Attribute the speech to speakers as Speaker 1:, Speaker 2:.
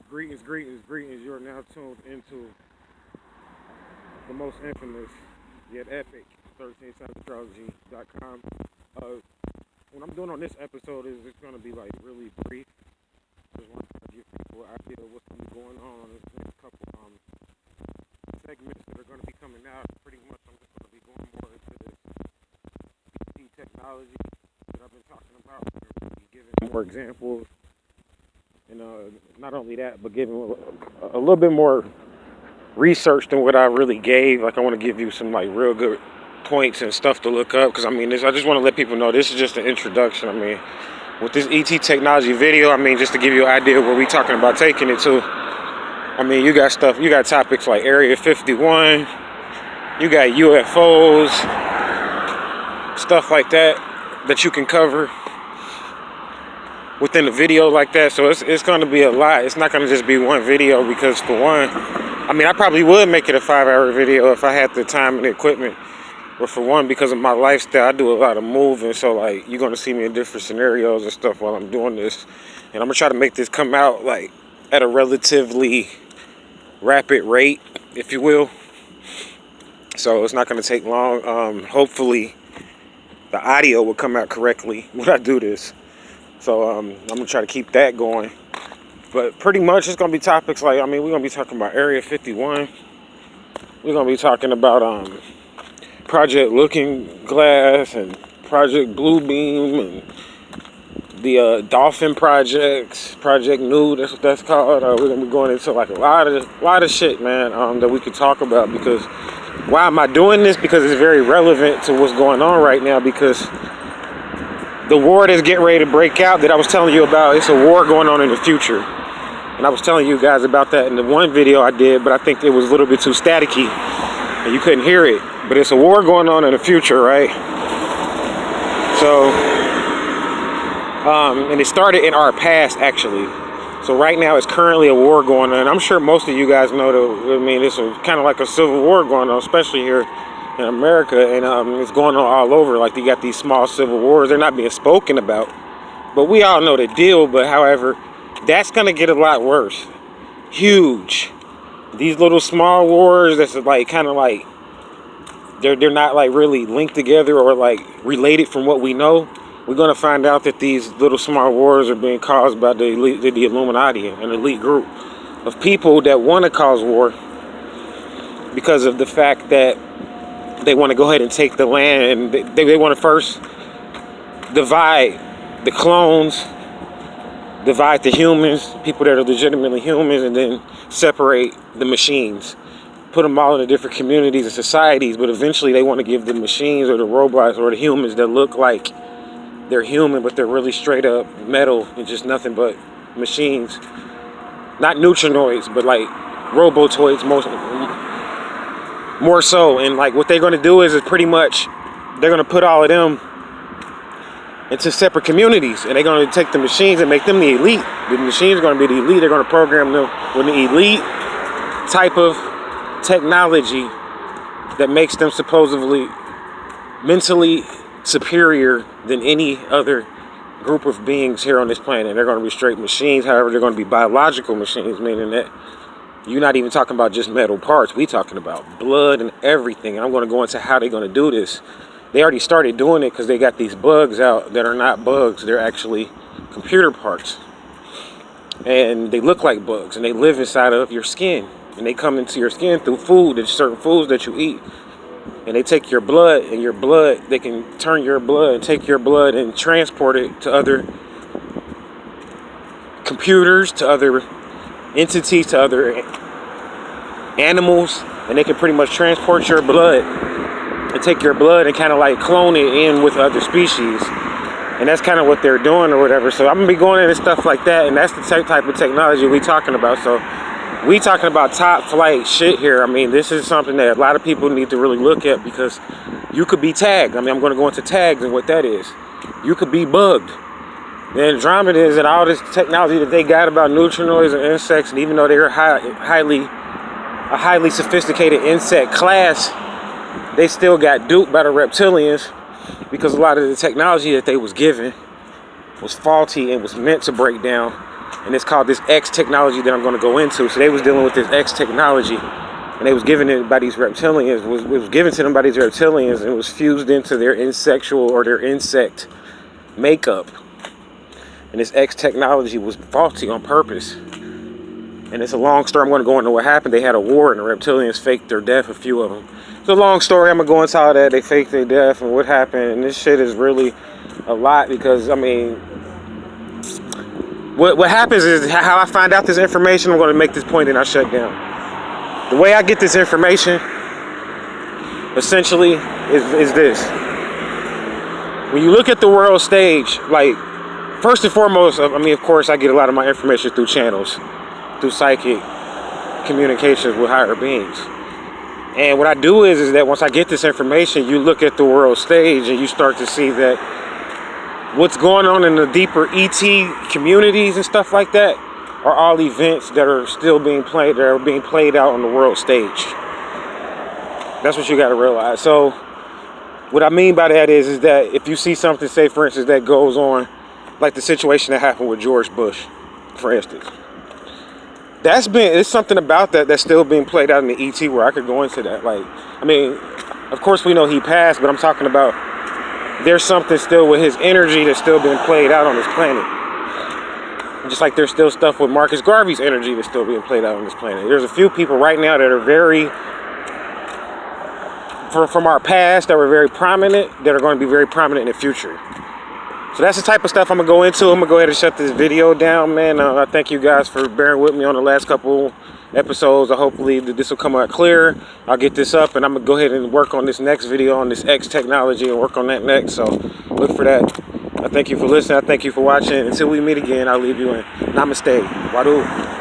Speaker 1: Greetings, greetings, greetings. You are now tuned into the most infamous yet epic 13sideastrology.com. Uh, what I'm doing on this episode is it's going to be like really brief. Just want to give people an idea of what's going to be going on in the next couple segments that are going to be coming out. Pretty much, I'm just going to be going more into this PC technology that I've been talking about. I'm be giving more examples. And not only that, but giving a little bit more research than what I really gave. Like I want to give you some like real good points and stuff to look up because I mean, I just want to let people know this is just an introduction. I mean, with this ET technology video, I mean, just to give you an idea of where we talking about taking it to. I mean, you got topics like Area 51, you got UFOs, stuff like that you can cover within a video like that. So it's going to be a lot. It's not going to just be one video because for one, I mean, I probably would make it a 5-hour video if I had the time and the equipment. But for one, because of my lifestyle, I do a lot of moving. So like, you're going to see me in different scenarios and stuff while I'm doing this. And I'm going to try to make this come out like at a relatively rapid rate, if you will. So it's not going to take long. Hopefully the audio will come out correctly when I do this. So I'm going to try to keep that going. But pretty much it's going to be topics like, I mean, we're going to be talking about Area 51. We're going to be talking about Project Looking Glass and Project Bluebeam and the Dolphin Projects, Project Nude, that's what that's called. We're going to be going into like a lot of shit, man, that we could talk about because why am I doing this? Because it's very relevant to what's going on right now because the war that's getting ready to break out that I was telling you about, it's a war going on in the future. And I was telling you guys about that in the one video I did, but I think it was a little bit too staticky and you couldn't hear it. But it's a war going on in the future, right? So, and it started in our past, actually. So right now it's currently a war going on. I'm sure most of you guys know that, I mean, it's kind of like a civil war going on, especially here in America. And it's going on all over. Like, you got these small civil wars. They're not being spoken about. But we all know the deal. But however, that's going to get a lot worse. Huge. These little small wars that's like kind of like they're not like really linked together or like related from what we know. We're going to find out that these little small wars are being caused by the Illuminati, an elite group of people that want to cause war because of the fact that they want to go ahead and take the land and they want to first divide the clones, divide the humans, people that are legitimately humans, and then separate the machines. Put them all into different communities and societies, but eventually they want to give the machines or the robots or the humans that look like they're human, but they're really straight up metal and just nothing but machines. Not neutrinoids, but like robotoids more so. And like what they're going to do is pretty much they're going to put all of them into separate communities, and they're going to take the machines and make them the elite. The machines are going to be the elite. They're going to program them with an elite type of technology that makes them supposedly mentally superior than any other group of beings here on this planet. They're going to be straight machines. However, they're going to be biological machines, meaning that you're not even talking about just metal parts. We're talking about blood and everything. And I'm going to go into how they're going to do this. They already started doing it because they got these bugs out that are not bugs. They're actually computer parts. And they look like bugs, and they live inside of your skin. And they come into your skin through food, there's certain foods that you eat. And they take your blood, and your blood, they can turn your blood and take your blood and transport it to other computers, to other entities, to other animals. And they can pretty much transport your blood and take your blood and kind of like clone it in with other species. And that's kind of what they're doing or whatever. So I'm going to be going into stuff like that. And that's the type of technology we're talking about. So we talking about top flight shit here. I mean, this is something that a lot of people need to really look at because you could be tagged. I mean, I'm going to go into tags and what that is. You could be bugged. The Andromedans and all this technology that they got about neutrinoids and insects, and even though they're a highly sophisticated insect class, they still got duped by the reptilians because a lot of the technology that they was given was faulty and was meant to break down And it's called this X technology that I'm going to go into. So they was dealing with this X technology, and they was giving it by these reptilians. It was given to them by these reptilians, and it was fused into their insexual or their insect makeup. And this X technology was faulty on purpose. And it's a long story. I'm going to go into what happened. They had a war, and the reptilians faked their death, a few of them. It's a long story. I'm going to go into all that. They faked their death and what happened. And this shit is really a lot because, I mean, what happens is how I find out this information. I'm going to make this point and I shut down. The way I get this information, essentially, is this. When you look at the world stage, like, first and foremost, I mean, of course, I get a lot of my information through channels, through psychic communications with higher beings. And what I do is that once I get this information, you look at the world stage and you start to see that what's going on in the deeper ET communities and stuff like that are all events that are still being played, that are being played out on the world stage. That's what you got to realize. So what I mean by that is that if you see something, say for instance, that goes on, like the situation that happened with George Bush, for instance, it's something about that that's still being played out in the ET where I could go into that. Like, I mean, of course we know he passed, but I'm talking about there's something still with his energy that's still being played out on this planet. Just like there's still stuff with Marcus Garvey's energy that's still being played out on this planet. There's a few people right now that are very, from our past, that were very prominent, that are going to be very prominent in the future. So that's the type of stuff I'm going to go into. I'm going to go ahead and shut this video down, man. I thank you guys for bearing with me on the last couple episodes. Hopefully this will come out clear. I'll get this up, and I'm going to go ahead and work on this next video on this X technology and work on that next. So look for that. I thank you for listening. I thank you for watching. Until we meet again, I'll leave you in. Namaste. Wadu.